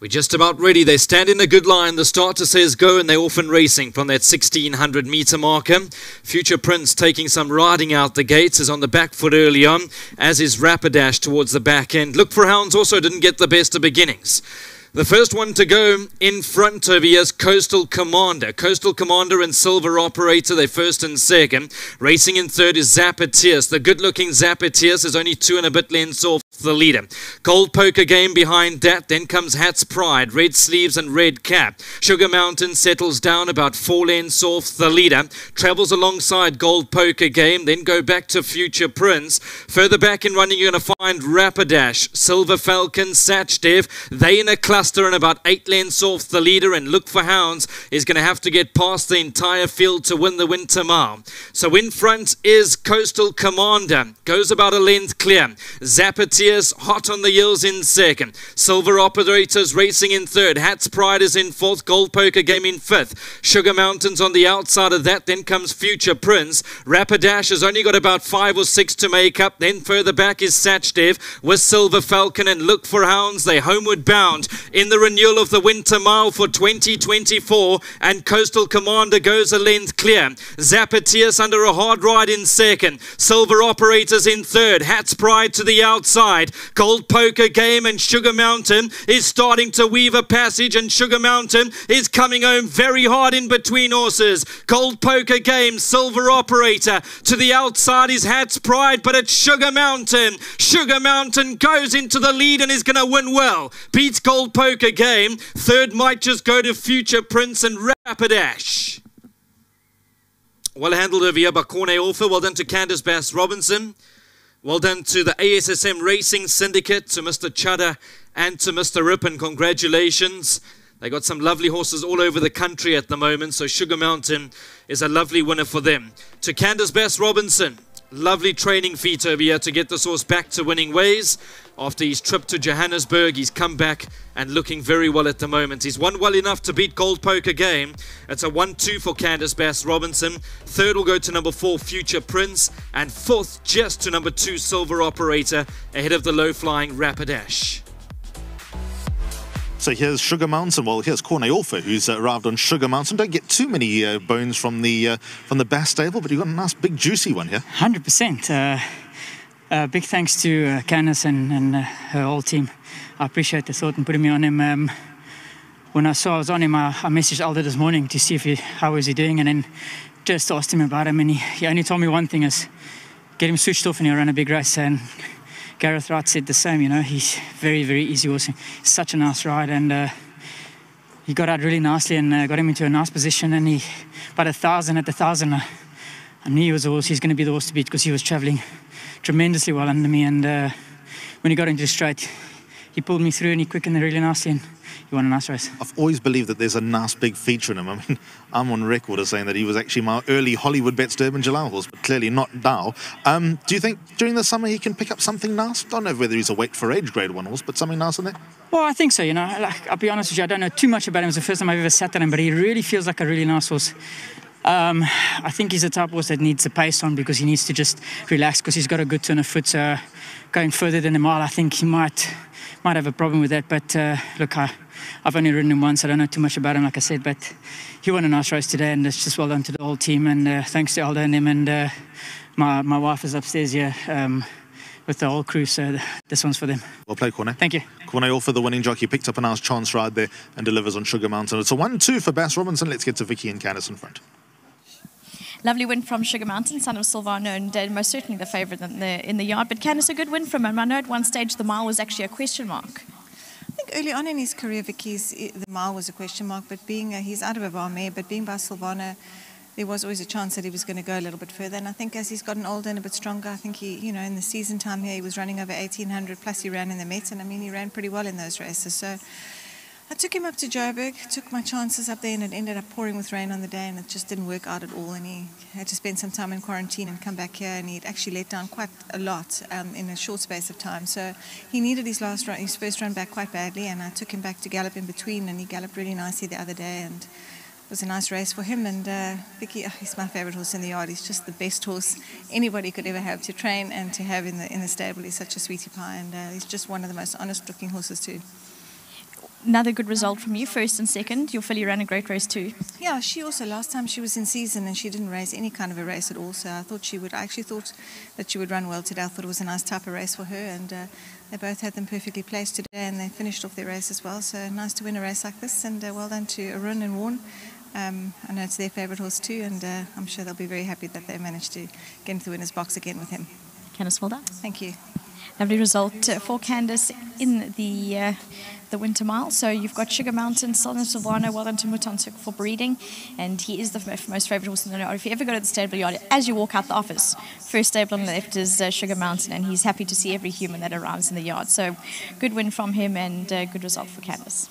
We're just about ready. They stand in a good line. The starter says go, and they're off and racing from that 1600 meter marker. Future Prince taking some riding out the gates, is on the back foot early on, as is Rapidash towards the back end. Look for Hounds also didn't get the best of beginnings. The first one to go in front over here is Coastal Commander. Coastal Commander and Silver Operator, they're first and second. Racing in third is Zapateers. The good-looking Zapateers is only 2 and a bit lengths off the leader. Gold Poker Game behind that. Then comes Hat's Pride, Red Sleeves and Red Cap. Sugar Mountain settles down about 4 lengths off the leader. Travels alongside Gold Poker Game. Then go back to Future Prince. Further back in running, you're going to find Rapidash, Silver Falcon, Sachdev. They in a cluster and about 8 lengths off the leader, and Look for Hounds is going to have to get past the entire field to win the Winter Mile. So in front is Coastal Commander, goes about a length clear. Zapateers hot on the heels in second. Silver Operators racing in third. Hat's Pride is in fourth. Gold Poker Game in fifth. Sugar Mountains on the outside of that. Then comes Future Prince. Rapidash has only got about 5 or 6 to make up. Then further back is Sachdev with Silver Falcon and Look for Hounds. They homeward bound in the renewal of the Winter Mile for 2024, and Coastal Commander goes a length clear. Zapateers under a hard ride in second. Silver Operators in third. Hat's Pride to the outside. Gold Poker Game and Sugar Mountain is starting to weave a passage, and Sugar Mountain is coming home very hard in between horses. Gold Poker Game, Silver Operator. To the outside is Hat's Pride, but it's Sugar Mountain. Sugar Mountain goes into the lead and is going to win well. Beats Gold Poker Game. Third might just go to Future Prince and Rapidash. Well handled over here by Corne Orfer. Well done to Candice Bass Robinson. Well done to the ASSM Racing Syndicate, to Mr. Chudda and to Mr. Rippon. Congratulations. They got some lovely horses all over the country at the moment, so Sugar Mountain is a lovely winner for them. To Candice Bass Robinson, lovely training feat over here to get this horse back to winning ways. After his trip to Johannesburg, he's come back and looking very well at the moment. He's won well enough to beat Gold Poker Game. It's a 1-2 for Candice Bass Robinson. Third will go to number 4, Future Prince. And fourth, just to number 2, Silver Operator, ahead of the low-flying Rapidash. So here's Sugar Mountain. Well, here's Corne Orfer, who's arrived on Sugar Mountain. Don't get too many bones from the Bass stable, but you've got a nice big juicy one here. 100%. Big thanks to Candice and her whole team. I appreciate the thought and putting me on him. When I saw I was on him, I messaged Alder this morning to see how is he doing, and then just asked him about him, and he only told me one thing is get him switched off and he'll run a big race. And Gareth Wright said the same, you know, he's very, very easy horse. Such a nice ride, and he got out really nicely and got him into a nice position. And he, about 1,000 at the 1,000, I knew he was the horse. He's going to be the horse to beat because he was travelling tremendously well under me. And when he got into the straight, he pulled me through and he quickened it really nicely, and he won a nice race. I've always believed that there's a nice big feature in him. I mean, I'm on record as saying that he was actually my early Hollywood Bets Durban Jalal horse, but clearly not now. Do you think during the summer he can pick up something nice? Don't know whether he's a weight for age grade 1 horse, but something nice in there? Well, I think so, you know. Like, I'll be honest with you, I don't know too much about him. It's the first time I've ever sat on him, but he really feels like a really nice horse. I think he's the type of horse that needs the pace on because he needs to just relax because he's got a good turn of foot. So going further than a mile, I think he might have a problem with that. But look, I've only ridden him once. I don't know too much about him, like I said. But he won a nice race today, and it's just well done to the whole team. And thanks to Aldo and him. And my wife is upstairs here with the whole crew. So this one's for them. Well played, Corne. Thank you. Corne Orfer, the winning jockey, picked up a nice chance ride there and delivers on Sugar Mountain. It's a 1-2 for Bass Robinson. Let's get to Vicky and Candice in front. Lovely win from Sugar Mountain, son of Silvano, and most certainly the favourite in the yard. But Candice, a good win from him. I know at one stage the mile was actually a question mark. I think early on in his career, the mile was a question mark, but being he's out of a bar mare, but being by Silvano, there was always a chance that he was going to go a little bit further. And I think as he's gotten older and a bit stronger, I think he, you know, in the season time here, he was running over 1,800, plus he ran in the Mets, and I mean, he ran pretty well in those races. So I took him up to Joburg, took my chances up there, and it ended up pouring with rain on the day, and it just didn't work out at all. And he had to spend some time in quarantine and come back here, and he'd actually let down quite a lot in a short space of time. So he needed his first run back quite badly, and I took him back to gallop in between, and he galloped really nicely the other day, and it was a nice race for him. And Vicky, he's my favourite horse in the yard. He's just the best horse anybody could ever have to train and to have in the stable. He's such a sweetie pie, and he's just one of the most honest-looking horses too. Another good result from you, first and second. Your filly ran a great race too. Yeah, she also, last time she was in season and she didn't race any kind of a race at all, so I actually thought that she would run well today. I thought it was a nice type of race for her, and they both had them perfectly placed today, and they finished off their race as well, so nice to win a race like this, and well done to Arun and Warren. I know it's their favourite horse too, and I'm sure they'll be very happy that they managed to get into the winner's box again with him. Candice, well done. Thank you. Lovely result for Candice in the Winter Mile. So you've got Sugar Mountain, Southern Silvano, well done to Mutansuk for breeding, and he is the most favourite horse in the yard. If you ever go to the stable yard, as you walk out the office, first stable on the left is Sugar Mountain, and he's happy to see every human that arrives in the yard. So good win from him and good result for Candice.